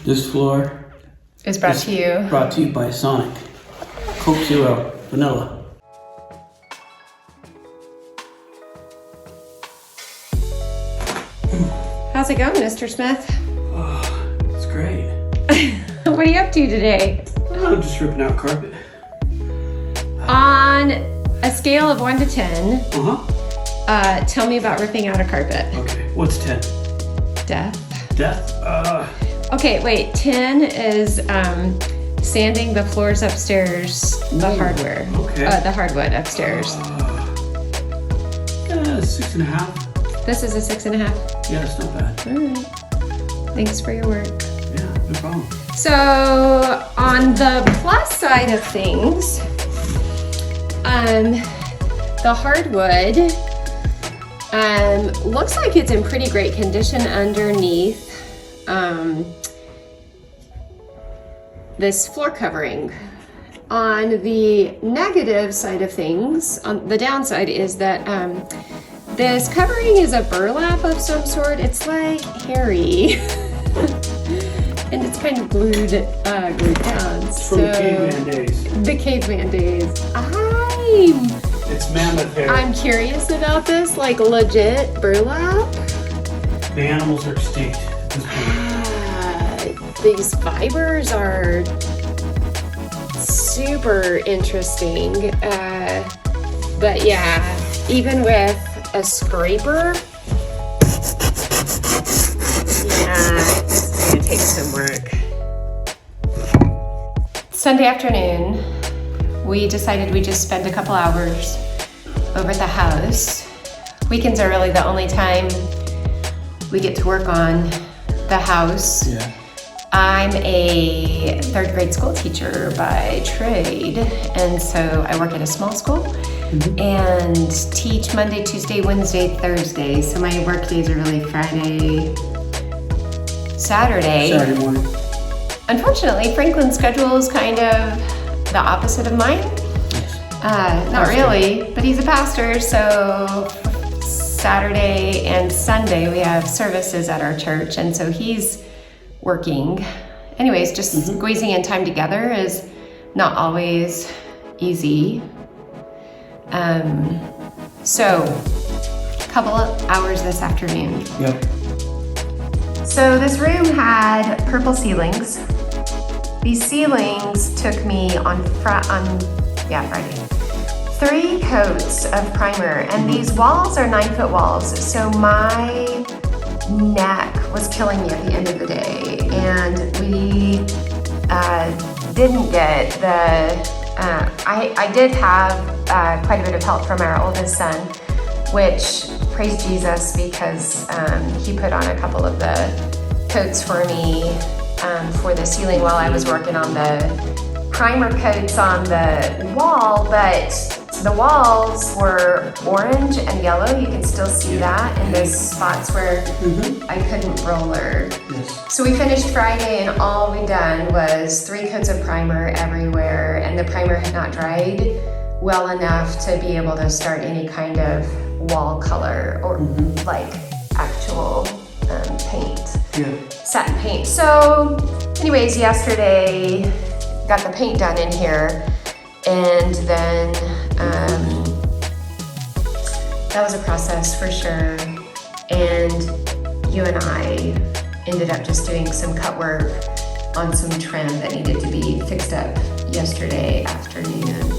This floor is brought to you by Sonic. Coke Zero, vanilla. How's it going, Mr. Smith? Oh, it's great. What are you up to today? I'm just ripping out carpet. On a scale of 1 to 10, tell me about ripping out a carpet. Okay, what's 10? Death. Death? Okay, wait, 10 is sanding the floors upstairs, the hardware. Okay. The hardwood upstairs. 6.5. This is a 6.5. Yeah, it's not bad. All right. Thanks for your work. Yeah, no problem. So, on the plus side of things, the hardwood looks like it's in pretty great condition underneath this floor covering. On the negative side of things, on the downside is that this covering is a burlap of some sort. It's like hairy. And it's kind of glued down. From the caveman days. The caveman days. It's mammoth hair. I'm curious about this, like legit burlap. The animals are extinct at this point. These fibers are super interesting. But yeah, even with a scraper, it's gonna take some work. Sunday afternoon, we decided we'd just spend a couple hours over at the house. Weekends are really the only time we get to work on the house. Yeah. I'm a 3rd grade school teacher by trade, and so I work at a small school and teach Monday, Tuesday, Wednesday, Thursday. So my work days are really Friday, Saturday morning. Unfortunately, Franklin's schedule is kind of the opposite of mine. Not really, but he's a pastor, so Saturday and Sunday we have services at our church, and so he's working. Anyways, just squeezing in time together is not always easy. So, a couple of hours this afternoon. Yep. So this room had purple ceilings. These ceilings took me on Friday. 3 coats of primer, and these walls are 9-foot walls. So my neck was killing me at the end of the day, and we didn't get the. I did have quite a bit of help from our oldest son, which, praise Jesus, because he put on a couple of the coats for me for the ceiling while I was working on the primer coats on the wall, but the walls were orange and yellow. You can still see that in those spots where I couldn't roller. Yes. So we finished Friday, and all we done was 3 coats of primer everywhere, and the primer had not dried well enough to be able to start any kind of wall color or like actual paint, satin paint. So anyways, yesterday got the paint done in here, and then that was a process for sure. And you and I ended up just doing some cut work on some trim that needed to be fixed up yesterday afternoon.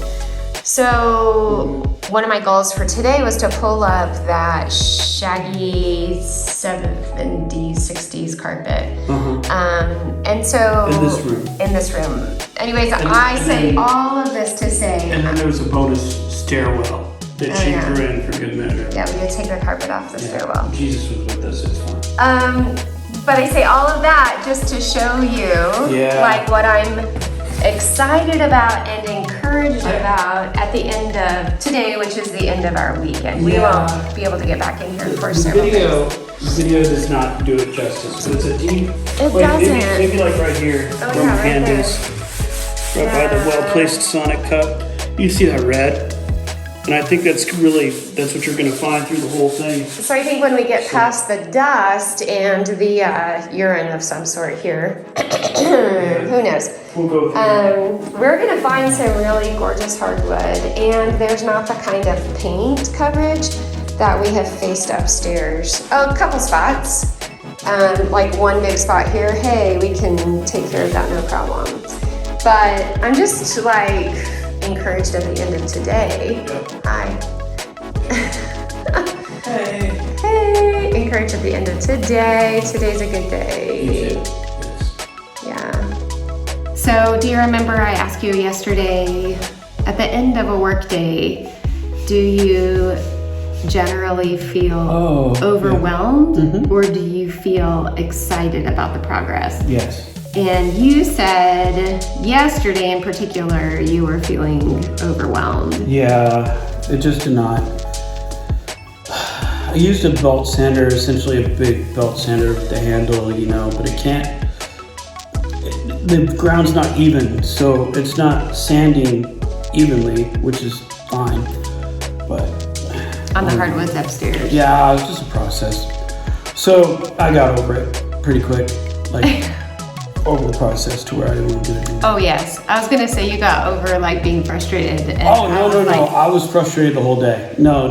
So one of my goals for today was to pull up that shaggy 70s, 60s carpet. And so in this room. Anyways, I say all of this to say. And then there was a bonus stairwell that she threw in for good measure. Yeah, we gotta take the carpet off the stairwell. Jesus was with us, it's fine. But I say all of that just to show you like what I'm excited about and encouraged about at the end of today, which is the end of our weekend. We won't be able to get back in here for several days. The video does not do it justice. It's a deep. It doesn't. Maybe like right here, where my hand is, right by the well-placed Sonic cup. You see that red? And I think that's what you're gonna find through the whole thing. So I think when we get past the dust and the urine of some sort here, who knows? We'll go through. We're gonna find some really gorgeous hardwood, and there's not the kind of paint coverage that we have faced upstairs. Oh, a couple spots, like one big spot here. Hey, we can take care of that, no problem. But I'm just like encouraged at the end of today. Yep. Hi. Hey. Hey, encouraged at the end of today. Today's a good day. Yes. Yeah. So, do you remember I asked you yesterday, at the end of a work day, do you generally feel overwhelmed, or do you feel excited about the progress? Yes. And you said yesterday in particular you were feeling overwhelmed. Yeah, it just did not. I used a belt sander, essentially a big belt sander with the handle, but it can't. The ground's not even, so it's not sanding evenly, which is fine. But on the hardwoods upstairs. Yeah, it's just a process. So I got over it pretty quick, like over the process to where I didn't do it. Oh yes, I was gonna say you got over like being frustrated. And No. I was frustrated the whole day. No.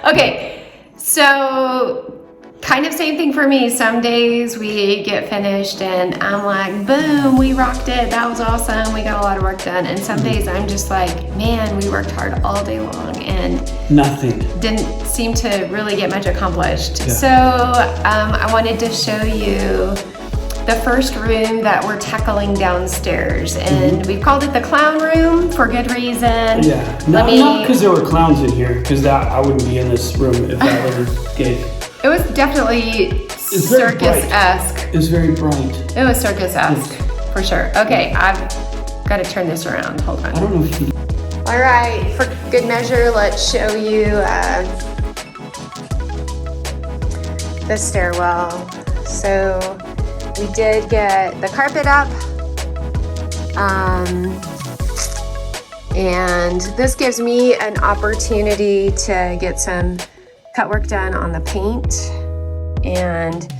Okay, so kind of same thing for me. Some days we get finished and I'm like, boom, we rocked it. That was awesome. We got a lot of work done. And some days I'm just like, man, we worked hard all day long and nothing. Didn't seem to really get much accomplished. Yeah. So I wanted to show you the first room that we're tackling downstairs. And we've called it the clown room for good reason. Yeah, not because there were clowns in here, because I wouldn't be in this room if that were the case. It was definitely circus-esque. It's very bright. It was circus-esque, for sure. Okay, I've got to turn this around. Hold on. I don't know if you... All right, for good measure, let's show you the stairwell. So we did get the carpet up. And this gives me an opportunity to get some cut work done on the paint, and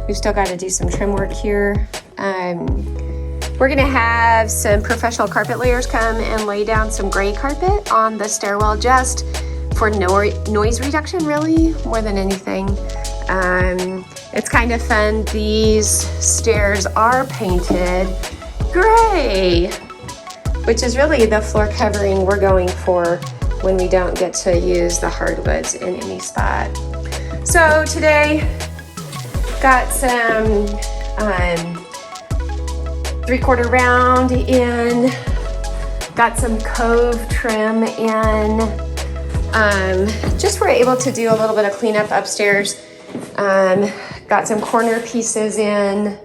we've still got to do some trim work here. We're gonna have some professional carpet layers come and lay down some gray carpet on the stairwell just for noise reduction, really, more than anything. It's kind of fun. These stairs are painted gray, which is really the floor covering we're going for when we don't get to use the hardwoods in any spot. So today, got some 3/4 round in, got some cove trim in. Just were able to do a little bit of cleanup upstairs. Got some corner pieces in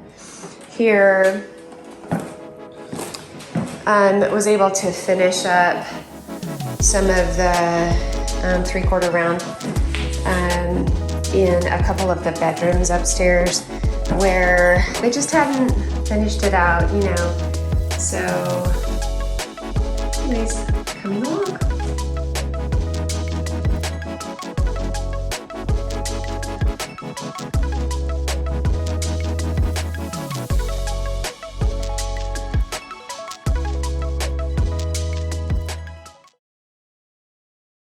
here. Was able to finish up some of the 3/4 round in a couple of the bedrooms upstairs where they just hadn't finished it out, So anyways,